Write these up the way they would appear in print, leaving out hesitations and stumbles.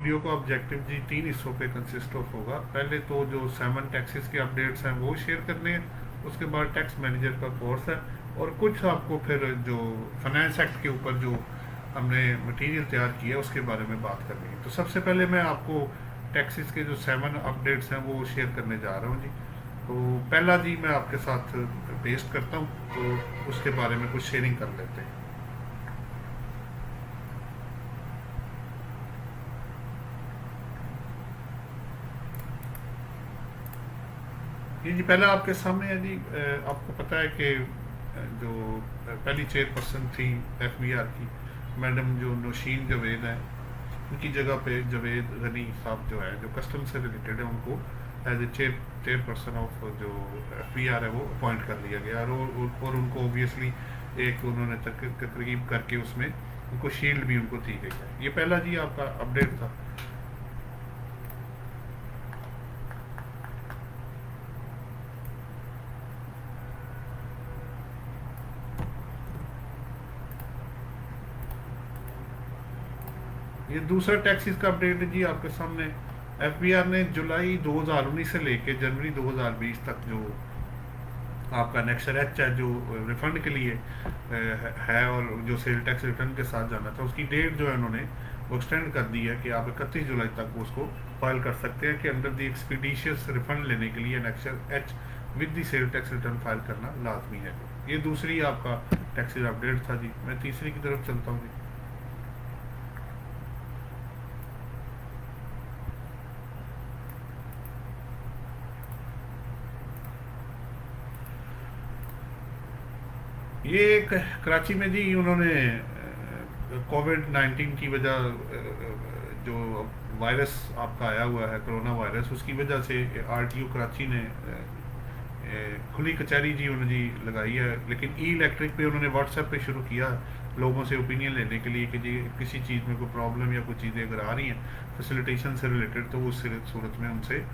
Video का objective जी 3 हिस्सों पे कंसिस्ट ऑफ होगा। पहले तो जो 7 टैक्सेस के अपडेट्स हैं वो शेयर करने हैं, उसके बाद टैक्स मैनेजर का कोर्स है, और कुछ आपको फिर जो फाइनेंस एक्ट के ऊपर जो हमने मटेरियल तैयार किया है उसके बारे में बात करनी है। तो सबसे पहले मैं आपको टैक्सेस के जो 7 अपडेट्स हैं वो शेयर करने जा रहा हूँ जी। तो पहला जी मैं आपके साथ पेस्ट करता हूँ, तो उसके बारे में कुछ शेयरिंग कर लेते हैं। ये जी पहला आपके सामने है जी। आपको पता है कि जो पहली चेयरपर्सन थी FBR की, मैडम जो नौशीन जवेद हैं, उनकी जगह पे जावेद गनी साहब जो है, जो कस्टम से रिलेटेड है, उनको एज ए चेयरपर्सन ऑफ जो FBR है वो अपॉइंट कर लिया गया। और उनको ऑब्वियसली एक उन्होंने तकरीब करके उसमें उनको शील्ड भी उनको दी गई है। ये पहला जी आपका अपडेट था। ये दूसरा टैक्सीज का अपडेट है जी आपके सामने। FBR ने जुलाई 2019 से लेके जनवरी 2020 तक जो आपका नेक्स्ट एच है जो रिफंड के लिए है, और जो सेल टैक्स रिटर्न के साथ जाना था, उसकी डेट जो है उन्होंने वो एक्सटेंड कर दी है कि आप 31 जुलाई तक उसको फाइल कर सकते हैं कि अंडर द एक्सपीडिशियस रिफंड लेने के लिए next H with the sale tax return file करना लाजमी है। ये दूसरी आपका टैक्सेस अपडेट था जी। मैं तीसरी की तरफ चलता हूँ जी। ये एक कराची में जी उन्होंने कोविड-19 की वजह जो वायरस आपका आया हुआ है, कोरोना वायरस, उसकी वजह से RTO कराची ने खुली कचहरी जी उन्होंने जी लगाई है। लेकिन इलेक्ट्रिक पे उन्होंने व्हाट्सएप पे शुरू किया लोगों से ओपिनियन लेने के लिए कि जी किसी चीज़ में कोई प्रॉब्लम या कुछ चीज़ें अगर आ रही हैं फैसिलिटेशन से रिलेटेड, तो उस सूरत में उनसे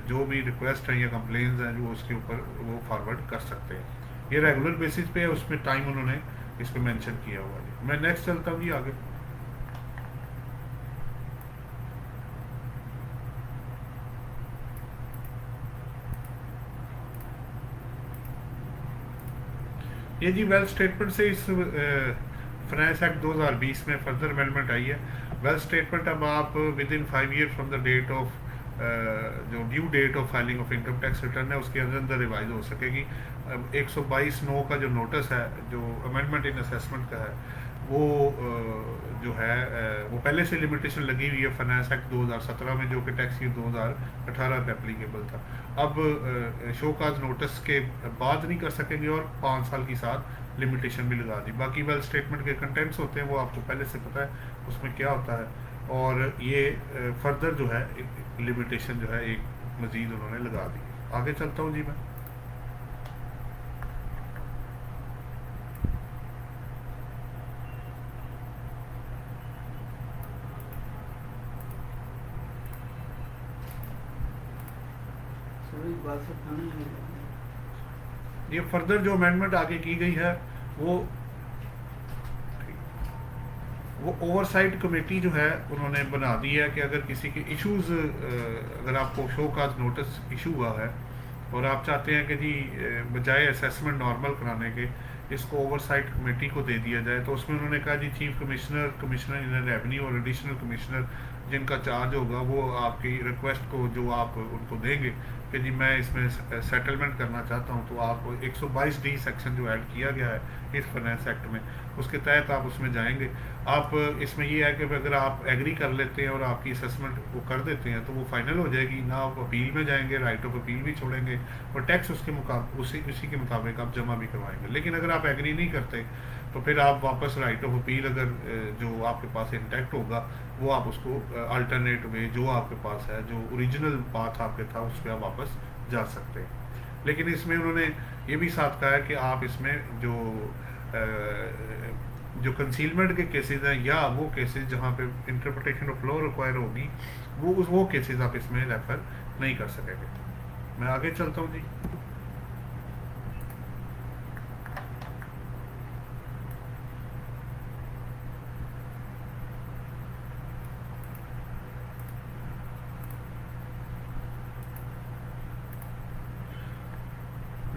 जो भी रिक्वेस्ट हैं या कंप्लेंट्स हैं जो उसके ऊपर वो फॉरवर्ड कर सकते हैं। ये रेगुलर बेसिस पे है, उसमें टाइम उन्होंने इस पर मैंशन किया हुआ है। मैं नेक्स्ट चलता हूँ जी आगे। ये जी वेल्थ स्टेटमेंट से इस फाइनेंस एक्ट 2020 में फर्दर अमेंडमेंट आई है। वेल्थ स्टेटमेंट अब आप within 5 year from the date of जो due date of filing of income tax return है उसके अंदर रिवाइज हो सकेगी। 122(9) का जो नोटिस है जो अमेंडमेंट इन असेसमेंट का है वो जो है वो पहले से लिमिटेशन लगी हुई है फाइनेंस एक्ट 2017 में, जो कि टैक्स ईयर 2018 पे एप्लीकेबल था। अब शोकाज नोटिस के बाद नहीं कर सकेंगे, और 5 साल की साथ लिमिटेशन भी लगा दी। बाकी वेल्थ स्टेटमेंट के कंटेंट्स होते हैं वो आपको पहले से पता है उसमें क्या होता है, और ये फर्दर जो है लिमिटेशन जो है एक मजीद उन्होंने लगा दी। आगे चलता हूँ जी मैं। ये फर्दर जो अमेंडमेंट आगे की गई है वो ओवरसाइट कमेटी जो है उन्होंने बना दी है कि अगर किसी के इश्यूज अगर आपको शो काज नोटिस इशू हुआ है और आप चाहते हैं कि जी बजाय असेसमेंट नॉर्मल कराने के इसको ओवरसाइट कमेटी को दे दिया जाए, तो उसमें उन्होंने कहा जी chief commissioner, commissioner in revenue और एडिशनल कमिश्नर जिनका चार्ज होगा वो आपकी रिक्वेस्ट को जो आप उनको देंगे कि जी मैं इसमें सेटलमेंट करना चाहता हूँ, तो आप 122D सेक्शन जो ऐड किया गया है इस फाइनेंस एक्ट में उसके तहत आप उसमें जाएंगे। आप इसमें ये है कि अगर आप एग्री कर लेते हैं और आपकी असेसमेंट वो कर देते हैं तो वो फाइनल हो जाएगी, ना आप अपील में जाएंगे, राइट ऑफ अपील भी छोड़ेंगे, और टैक्स उसके उसी के मुताबिक आप जमा भी करवाएंगे। लेकिन अगर आप एग्री नहीं करते तो फिर आप वापस राइट ऑफ अपील अगर जो आपके पास इंटैक्ट होगा वो आप उसको अल्टरनेट वे जो आपके पास है, जो ओरिजिनल पाथ आपके था उस पर आप वापस जा सकते हैं। लेकिन इसमें उन्होंने ये भी साथ कहा है कि आप इसमें जो कंसीलमेंट के केसेस हैं या वो केसेस जहाँ पे इंटरप्रिटेशन ऑफ लॉ रिक्वायर होगी वो केसेस आप इसमें रेफर नहीं कर सकेंगे। मैं आगे चलता हूँ जी।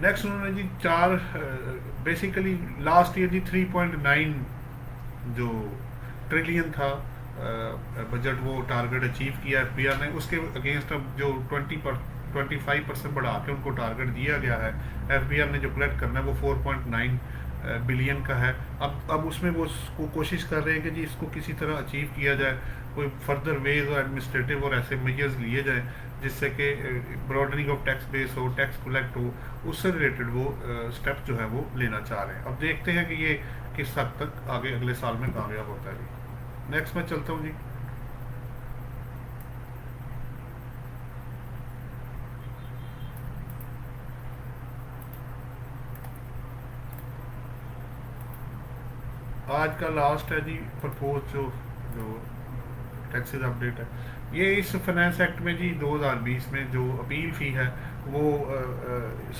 नेक्स्ट उन्होंने जी चार बेसिकली लास्ट ईयर जी 3.9 जो ट्रिलियन था बजट, वो टारगेट अचीव किया एफबीआर ने। उसके अगेंस्ट अब जो 25% बढ़ा के उनको टारगेट दिया गया है एफबीआर ने, जो कलेक्ट करना है वो 4.9 बिलियन का है। अब उसमें वो कोशिश कर रहे हैं कि जी इसको किसी तरह अचीव किया जाए, कोई फर्दर वेज और एडमिनिस्ट्रेटिव और ऐसे मेजर्स लिए जाएं जिससे कि ब्रॉडनिंग ऑफ टैक्स बेस हो, टैक्स कलेक्ट हो, उससे रिलेटेड वो स्टेप जो है वो लेना चाह रहे हैं। अब देखते हैं कि ये किस हद तक आगे अगले साल में कामयाब होता है जी। नेक्स्ट मैं चलता हूँ जी। आज का लास्ट है जी प्रपोज जो टैक्सेस अपडेट है, ये इस फाइनेंस एक्ट में जी 2020 में जो अपील फ़ी है वो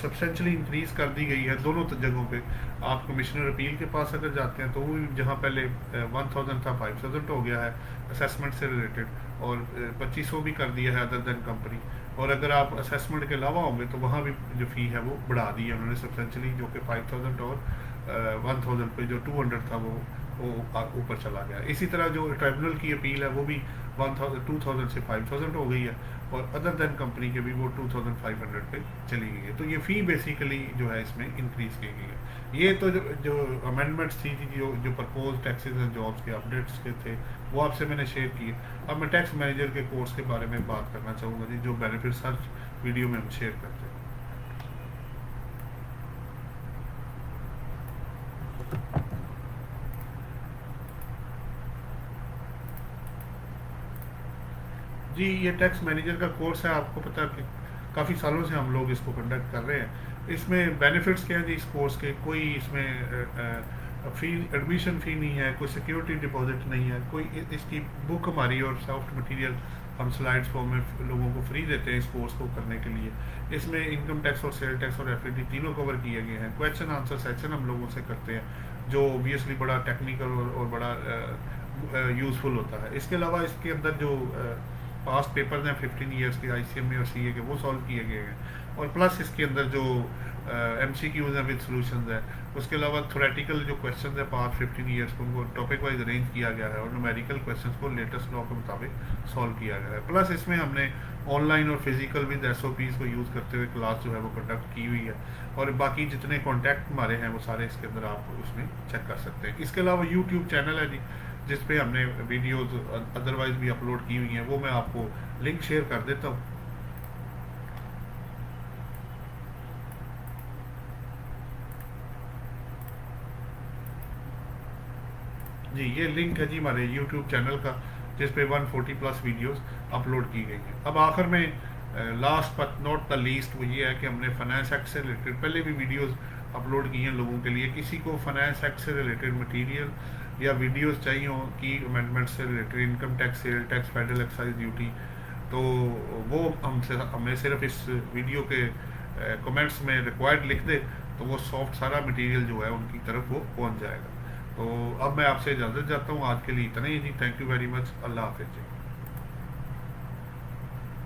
सब्सटेंशली इंक्रीज कर दी गई है दोनों जगहों पे। आप कमिश्नर अपील के पास अगर जाते हैं तो वो जहाँ पहले 1000 था 5000 हो गया है असेसमेंट से रिलेटेड, और 2500 भी कर दिया है अदर देन कंपनी। और अगर आप असेसमेंट के अलावा होंगे तो वहाँ भी जो फ़ी है वो बढ़ा दी है उन्होंने सब्सटेंशली, जो कि 5000 और 1000 पे जो 200 था वो ऊपर चला गया। इसी तरह जो ट्राइब्यूनल की अपील है वो भी 2000 से 5000 हो गई है, और अदर देन कंपनी के भी वो 2500 पे चली गई है। तो ये फ़ी बेसिकली जो है इसमें इंक्रीज़ की गई है। ये तो जो अमेंडमेंट्स थी जो प्रपोज टैक्सेस एंड जॉब्स के अपडेट्स के थे वो आपसे मैंने शेयर किए। अब मैं टैक्स मैनेजर के कोर्स के बारे में बात करना चाहूँगा जी, जो बेनिफिट्स हर वीडियो में हम शेयर करते हैं। जी ये टैक्स मैनेजर का कोर्स है, आपको पता है कि काफ़ी सालों से हम लोग इसको कंडक्ट कर रहे हैं। इसमें बेनिफिट्स क्या हैं जी इस कोर्स के? कोई इसमें फ़ी, एडमिशन फ़ी नहीं है, कोई सिक्योरिटी डिपॉजिट नहीं है, कोई इसकी बुक हमारी और सॉफ्ट मटेरियल हम स्लाइड्स फॉर्म में लोगों को फ्री देते हैं इस कोर्स को करने के लिए। इसमें इनकम टैक्स और सेल टैक्स और एफईटी तीनों कवर किए गए हैं। क्वेश्चन आंसर सेक्शन हम लोगों से करते हैं जो ऑब्वियसली बड़ा टेक्निकल और बड़ा यूज़फुल होता है। इसके अलावा इसके अंदर जो पास्ट पेपर्स हैं 15 ईयर्स के आईसीएमए और सीए के, वो सॉल्व किए गए हैं। और प्लस इसके अंदर जो एमसीक्यूज हैं विद सॉल्यूशंस है, उसके अलावा थ्योरेटिकल जो क्वेश्चन है पास्ट 15 ईयर्स को उनको टॉपिक वाइज अरेंज किया गया है, और न्यूमेरिकल क्वेश्चन को लेटेस्ट लॉ के मुताबिक सॉल्व किया गया है। प्लस इसमें हमने ऑनलाइन और फिजिकल विद एसओपीज़ को यूज़ करते हुए क्लास जो है वो कंडक्ट की हुई है, और बाकी जितने कॉन्टैक्ट हमारे हैं वो सारे इसके अंदर आप उसमें चेक कर सकते हैं। इसके अलावा यूट्यूब चैनल है जी जिस पे हमने वीडियोस अदरवाइज भी अपलोड की हुई हैं, वो मैं आपको लिंक शेयर कर देता हूँ। जी ये लिंक है जी हमारे यूट्यूब चैनल का जिस पे 140 प्लस वीडियोस अपलोड की गई हैं। अब आखिर में last but not the least वो ये है कि हमने फाइनेंस एक्ट से रिलेटेड पहले भी वीडियोस अपलोड की हैं लोगों के लिए। किसी को फाइनेंस एक्ट से रिलेटेड मटेरियल या वीडियोस चाहिए हो कि अमेंडमेंट से related, income tax, sale tax, federal excise duty, तो वो हमें सिर्फ इस वीडियो के कमेंट्स में रिक्वायर्ड लिख दे तो वो सॉफ्ट सारा मटेरियल जो है उनकी तरफ वो पहुंच जाएगा। तो अब मैं आपसे इजाज़त चाहता हूँ, आज के लिए इतना ही जी। Thank you very much. अल्लाह हाफिज़ जी।